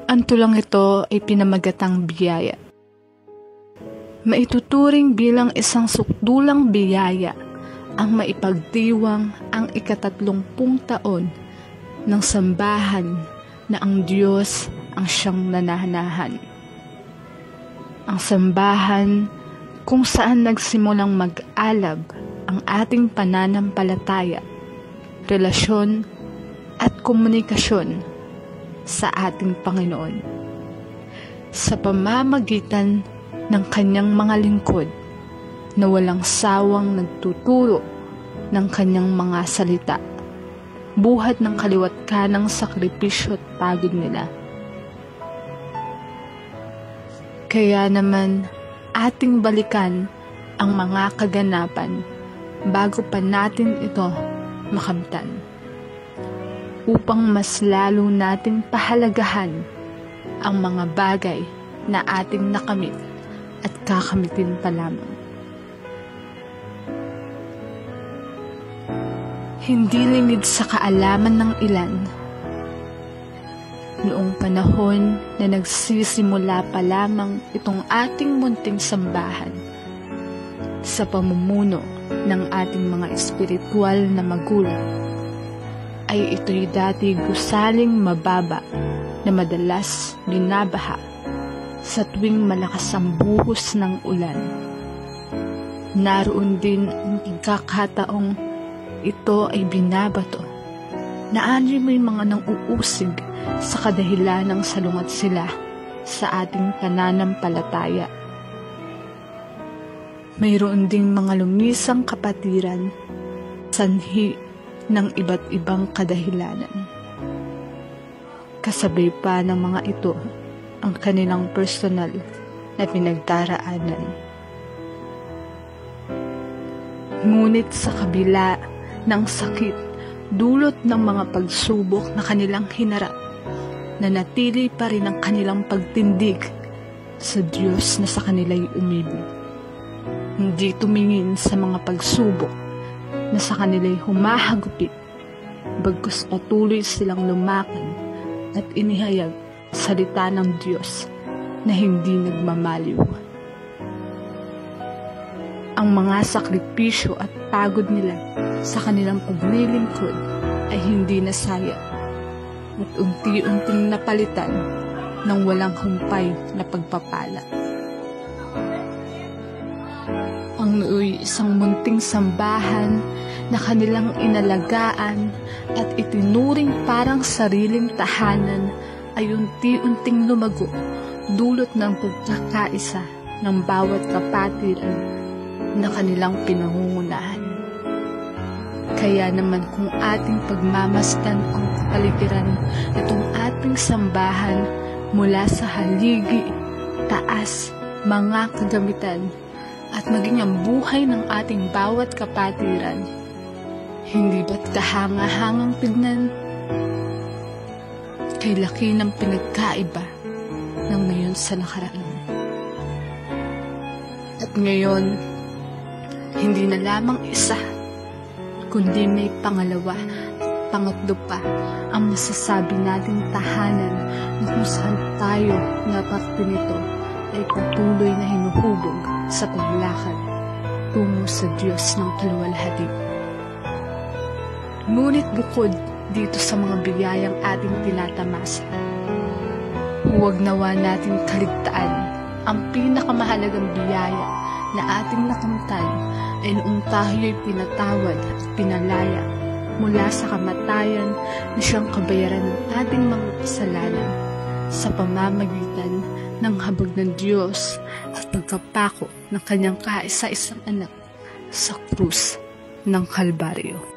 Ang tulang ito ay pinamagatang biyaya. Maituturing bilang isang sukdulang biyaya ang maipagdiwang ang 30 taon ng sambahan na ang Diyos ang siyang nananahan. Ang sambahan kung saan nagsimulang mag-alab ang ating pananampalataya, relasyon at komunikasyon sa ating Panginoon sa pamamagitan ng kanyang mga lingkod na walang sawang nagtuturo ng kanyang mga salita, buhat ng kaliwat kanang sakripisyo at pagod nila. Kaya naman ating balikan ang mga kaganapan bago pa natin ito makamtan, upang mas lalo nating pahalagahan ang mga bagay na ating nakamit at kakamitin pa lamang. Hindi lingid sa kaalaman ng ilan, noong panahon na nagsisimula pa lamang itong ating munting sambahan, sa pamumuno ng ating mga espiritual na magulang, ay ito'y dati gusaling mababa na madalas binabaha sa tuwing malakas ang buhos ng ulan. Naroon din ang pagkakataong ito ay binabato na may mga nang-uusig sa kadahilan ng salungat sila sa ating pananampalataya. Mayroon ding mga lumisang kapatiran, sanhi ng iba't ibang kadahilanan. Kasabay pa ng mga ito ang kanilang personal na pinagdaraanan. Ngunit sa kabila ng sakit dulot ng mga pagsubok na kanilang hinarap, nanatili pa rin ang kanilang pagtindig sa Diyos na sa kanila'y umibig. Hindi tumingin sa mga pagsubok na sa kanila'y humahagupit, bagkus patuloy silang lumakad at inihayag salita ng Diyos na hindi nagmamaliw. Ang mga sakripisyo at pagod nila sa kanilang paglilingkod ay hindi nasaya at unti-unting napalitan ng walang humpay na pagpapala. Ang nooy isang munting sambahan na kanilang inalagaan at itinuring parang sariling tahanan ay unti-unting lumago dulot ng pagkakaisa ng bawat kapatiran na kanilang pinangungunahan. Kaya naman kung ating pagmamasdan ang kapaligiran itong ating sambahan mula sa haligi, taas, mga kagamitan, at maging ang buhay ng ating bawat kapatiran, hindi ba't kahanga-hangang tignan? Kay laki ng pinagkaiba ng ngayon sa nakaraan. At ngayon, hindi na lamang isa, kundi may pangalawa at pangatlo pa ang masasabi nating tahanan na kung saan tayo na parte nito ay patuloy na hinuhubog sa paglakad tungo sa Diyos ng kaluwalhati. Ngunit bukod dito sa mga biyayang ating tinatamasa, huwag nawa natin kaligtaan ang pinakamahalagang biyaya na ating nakamtan ay noong tayo'y pinatawad at pinalaya mula sa kamatayan na siyang kabayaran ng ating mga kasalanan sa pamamagitan ng habag ng Diyos at pagkapako ng kanyang kaisa-isang anak sa krus ng Kalbaryo.